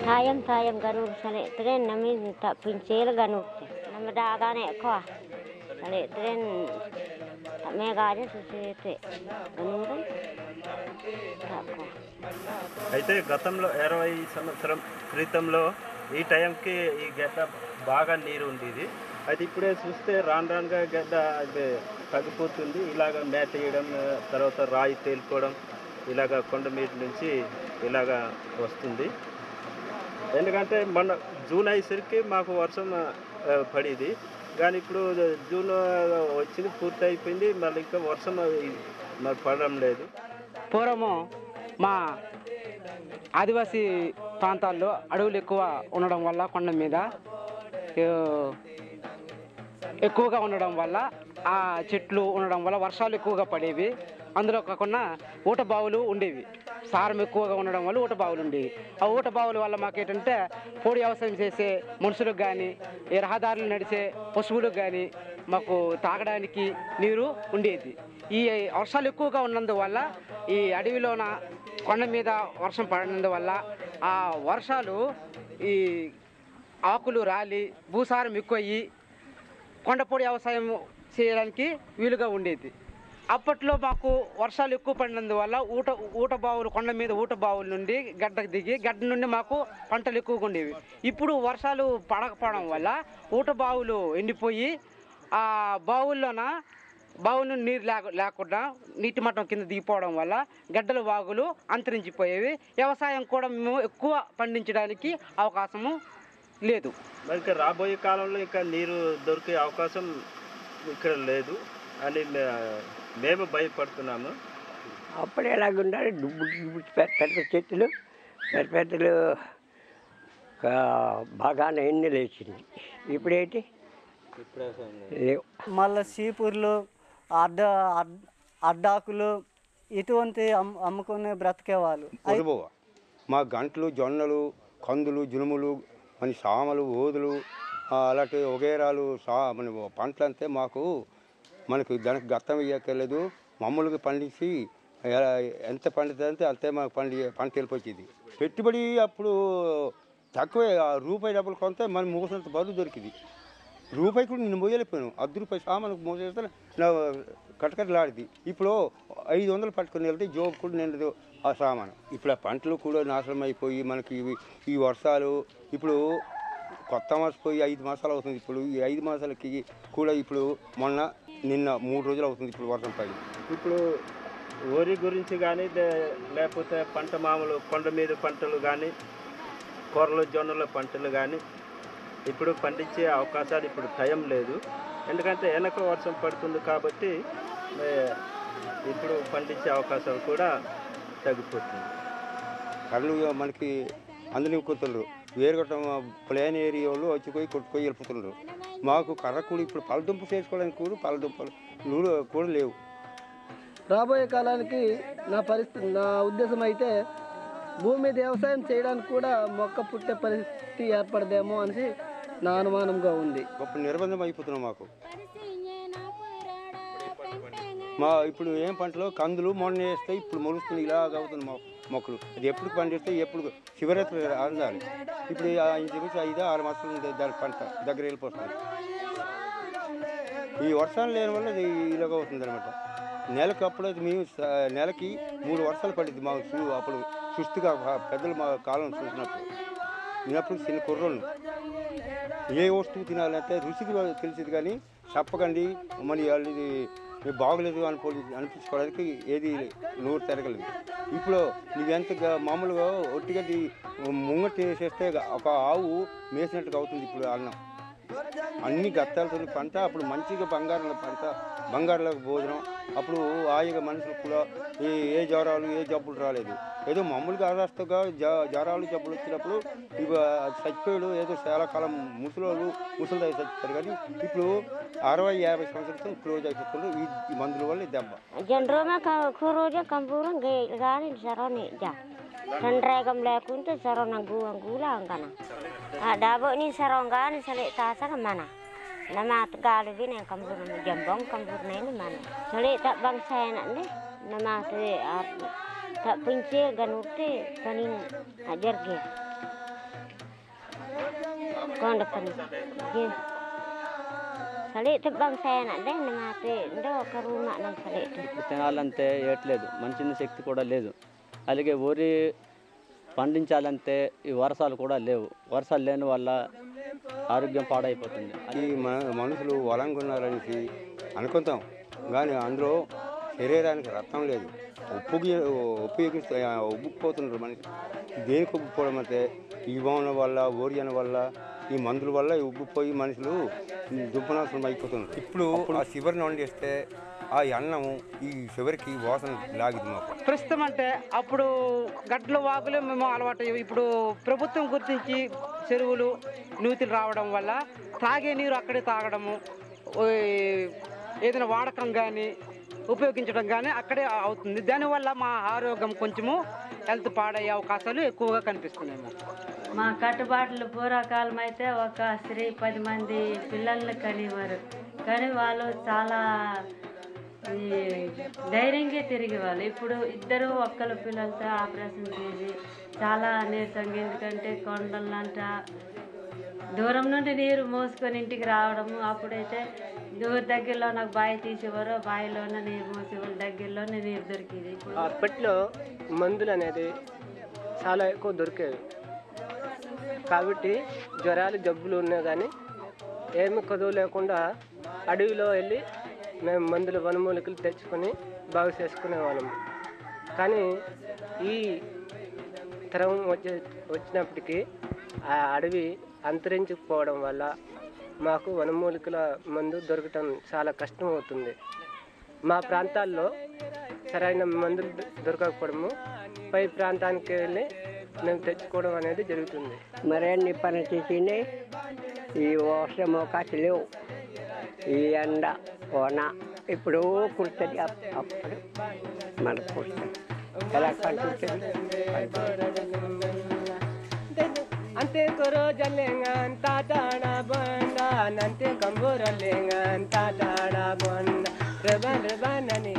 Tayam ganur sale tren nami tak pincel ganur nama dagane kau sale tren tak mega aja susete ganuran tak kau. అయితే గతంలో 20 సంవత్సరం క్రితంలో ఈ టైంకి ఈ గడ్డ బాగా నీరు ఉండేది. అయితే ఇప్పుడే చూస్తే రాను రానుగా గడ్డ అది తగ్గిపోతుంది. ఇలాగ మేత వేయడం, తర్వాత రాయి తేలిపోవడం, ఇలాగ కొండ మీద నుంచి ఇలాగ వస్తుంది. ఎందుకంటే మొన్న జూన్ అయ్యేసరికి మాకు వర్షం పడేది, కానీ ఇప్పుడు జూన్ వచ్చింది పూర్తి అయిపోయింది, మళ్ళీ ఇంకా వర్షం మాకు పడడం లేదు. పూర్వము మా ఆదివాసీ ప్రాంతాల్లో అడవులు ఎక్కువ ఉండడం వల్ల కొండ మీద ఎక్కువగా ఉండడం వల్ల ఆ చెట్లు ఉండడం వల్ల వర్షాలు ఎక్కువగా పడేవి. అందులో కాకుండా ఊట బావులు ఉండేవి. సారం ఎక్కువగా ఉండడం వల్ల ఊట బావులు ఉండేవి. ఆ ఊట బావుల వల్ల మాకేంటంటే పొడి వ్యవసాయం చేసే మనుషులకు కానీ, ఈ రహదారులు నడిచే పశువులకు కానీ మాకు తాగడానికి నీరు ఉండేది. ఈ వర్షాలు ఎక్కువగా ఉన్నందువల్ల ఈ అడవిలోన కొండ మీద వర్షం పడినందువల్ల ఆ వర్షాలు ఈ ఆకులు రాలి భూసారం ఎక్కువయ్యి కొండపొడి వ్యవసాయం చేయడానికి వీలుగా ఉండేది. అప్పట్లో మాకు వర్షాలు ఎక్కువ పడినందువల్ల ఊట బావులు కొండ మీద ఊట బావుల నుండి గడ్డకు దిగి గడ్డ నుండి మాకు పంటలు ఎక్కువగా ఉండేవి. ఇప్పుడు వర్షాలు పడకపోవడం వల్ల ఊట బావులు ఎండిపోయి ఆ బావుల నీరు లేకుండా నీటి మట్టం కింద దిగిపోవడం వల్ల గడ్డల వాగులు అంతరించిపోయేవి. వ్యవసాయం కూడా మేము ఎక్కువ పండించడానికి అవకాశము లేదు. మరి రాబోయే కాలంలో ఇంకా నీరు దొరికే అవకాశం ఇక్కడ లేదు అని మేము భయపడుతున్నాము. అప్పుడు ఎలాగుండాలి, పెద్ద చెట్లు పెద్దలు బాగానే ఎన్ని లేచింది. ఇప్పుడేంటి లేవు. మళ్ళీ చీపుర్లు అడ్డాకులు ఇటువంటి అమ్ముకునే బ్రతికేవాళ్ళు. మా గంటలు, జొన్నలు, కందులు, జునుములు, మన సామలు, ఓదులు, అలాంటి వగేరాలు మన పంటలు అంతే మనకు దానికి గత్తం ఇయ్యక్కర్లేదు. మామూలుగా పండించి ఎంత పండుతుందంటే అంతే మాకు పంట వెళ్ళిపోయింది. పెట్టుబడి అప్పుడు తక్కువే, రూపాయి డబ్బులు కొంత మనం మోసినంత బరువు దొరికింది. రూపాయి కూడా నేను మోయలేకపోయాను. 10 రూపాయలు సామాను మోసేస్తే నా కటకటలాడింది. ఇప్పుడు 500 పట్టుకుని వెళ్తే జోబు కూడా నిండదు ఆ సామాను. ఇప్పుడు ఆ పంటలు కూడా నాశనం అయిపోయి మనకి ఈ వర్షాలు ఇప్పుడు కొత్త మాసం పోయి 5 మాసాలు అవుతుంది. ఇప్పుడు ఈ 5 మాసాలకి కూడా ఇప్పుడు నిన్న 3 రోజులు అవుతుంది ఇప్పుడు వర్షం పడి. ఇప్పుడు వరి గురించి కానీ లేకపోతే పంట మామూలు కొండ మీద పంటలు కానీ, కూరలు జొన్నల పంటలు కానీ ఇప్పుడు పండించే అవకాశాలు ఇప్పుడు టైం లేదు. ఎందుకంటే వెనక వర్షం పడుతుంది కాబట్టి ఇప్పుడు పండించే అవకాశాలు కూడా తగ్గిపోతుంది. కళ్ళు మనకి అందరినీ కొడుతున్నారు. వేరుగొట్ట ప్లేన్ ఏరియా వాళ్ళు వచ్చి కొట్టుకొని వెళ్ళిపోతున్నారు. మాకు కర్ర కూడా ఇప్పుడు పలదుంప చేసుకోవడానికి కూడా పలదుంపలు కూడా లేవు. రాబోయే కాలానికి నా ఉద్దేశం అయితే భూమి మీద వ్యవసాయం చేయడానికి కూడా మొక్క పుట్టే పరిస్థితి ఏర్పడదేమో అని నా అనుమానంగా ఉంది. గొప్ప నిర్బంధం అయిపోతున్నాం మాకు. ఇప్పుడు ఏం పంటలో కందులు మొన్న వేస్తే ఇప్పుడు మొలుస్తుంది, ఇలాగ అవుతుంది మొక్కలు. అది ఎప్పుడు పండిస్తే ఎప్పుడు శివరాత్రి అందాలి. ఇప్పుడు 5-6 మాసాలు దాని పంట దగ్గర వెళ్ళిపోతుంది. ఈ వర్షాలు లేని వల్ల అది ఇలాగ అవుతుంది అనమాట. నెలకు అప్పుడైతే మేము నెలకి 3 వర్షాలు పడింది మాకు. అప్పుడు సుస్థిగా పెద్దలు మా కాలం చూసినప్పుడు చిన్న కుర్రోళ్ళు ఏ వస్తువు తినాలంటే రుచికి తెలిసింది, కానీ చెప్పకండి మరి వాళ్ళది బాగలేదు అనిపించుకోవడానికి ఏది నోరు తిరగలేదు. ఇప్పుడు నువ్వెంత మామూలుగా ఒట్టిగడ్డి ముంగటి వేసేస్తే ఒక ఆవు మేసినట్టుగా అవుతుంది. ఇప్పుడు అన్నం అన్ని గత్తాలతో పంట, అప్పుడు మంచిగా బంగారులకు భోజనం. అప్పుడు హాయిగా మనుషులకు కూడా ఏ జ్వరాలు ఏ జబ్బులు రాలేదు. ఏదో మామూలుగా అరాస్తగా జ్వరాలు జబ్బులు వచ్చినప్పుడు ఇవి చచ్చిపోయాడు, ఏదో చాలా కాలం ముసలి చచ్చిపోయారు. కానీ ఇప్పుడు 60-50 సంవత్సరాలతో క్లోజ్ అయిపోతుంది ఈ మందుల వల్ల దెబ్బ. Sandragam lakuntu sarong nangguang gulang kana. Dabo ni sarong gani salik tasa ke mana? Nama tegal bin yang kampur jambong kampur ini mana? Salik tak bangsa enak ni. Nama tu tak pincir ganute kanin ajar ke. kondekan gitu salik tebang saya nak deh mati ndo ke rumah nang salik విత్తనాలంతే వేయట్లేదు మంచిన శక్తి కూడా లేదు అలాగే వరి పండించాలంటే ఈ వర్షాలు కూడా లేవు వర్షాలు లేని వల్ల ఆరోగ్యం పాడైపోతుంది ఈ మనుషులు వలంగా ఉన్నారనేసి అనుకుంటాం కానీ అందులో శరీరానికి రక్తం లేదు ఉబ్బుకుపోతున్నారు మనిషి దేనికి ఉబ్బుకోవడం అంటే ఈ వాన వల్ల ఓరియన్ వల్ల ఈ మందుల వల్ల ఉబ్బిపోయి మనుషులు దుబ్బనాశనం అయిపోతున్నారు. ఇప్పుడు ఆ చివరిని వండేస్తే ఆ అన్నము ఈ చివరికి వాసన లాగింది మాకు. ప్రస్తుతం అంటే అప్పుడు గడ్డలు వాగులు మేము అలవాటు ఇప్పుడు ప్రభుత్వం గుర్తించి చెరువులు నూతులు రావడం వల్ల తాగే నీరు అక్కడే తాగడము ఏదైనా వాడకం కానీ ఉపయోగించడం కానీ అక్కడే అవుతుంది. దానివల్ల మా ఆరోగ్యం కొంచెము హెల్త్ పాడయ్యే అవకాశాలు ఎక్కువగా కనిపిస్తున్నాయి. మా కట్టుబాట్లు పూర్వకాలం అయితే ఒక స్త్రీ 10 మంది పిల్లల్ని కనేవారు కానీ వాళ్ళు చాలా ధైర్యంగా తిరిగేవాళ్ళు. ఇప్పుడు ఇద్దరు ఒక్కల పిల్లలతో ఆపరేషన్ చేసి చాలా నీరసంగా ఎందుకంటే కొండలంట దూరం నుండి నీరు మోసుకొని ఇంటికి రావడము. అప్పుడైతే దూర దగ్గరలో నాకు బావి తీసేవారు బావిలోనే నీరు మోసేవాళ్ళు దగ్గరలోనే నీరు దొరికేది. అప్పట్లో మందులు అనేది చాలా ఎక్కువ దొరికేవి కాబట్టి జ్వరాలు జబ్బులు ఉన్నాయి కానీ ఏమి కొదువు లేకుండా అడవిలో వెళ్ళి మేము మందులు వనమూలికలు తెచ్చుకొని బాగు చేసుకునేవాళ్ళము. కానీ ఈ తరం వచ్చినప్పటికీ ఆ అడవి అంతరించుకుపోవడం వల్ల మాకు వనమూలికల మందు దొరకటం చాలా కష్టం అవుతుంది. మా ప్రాంతాల్లో సరైన మందులు దొరకకపోవడము పై ప్రాంతానికి వెళ్ళి మేము తెచ్చుకోవడం అనేది జరుగుతుంది. మరిన్ని పని చేసింది ఈ వర్షం అవకాశం లేవు ఈ ఎండ కోన ఇప్పుడు కుడుతుంది అప్పుడు మనకు కుడుతుంది ఎలా పండుతుంది అంతే కొరో జల్లెంగ తాడా బండ నంతే కంబూర లేంగ తాడా బండ రబన్ రబన్ అని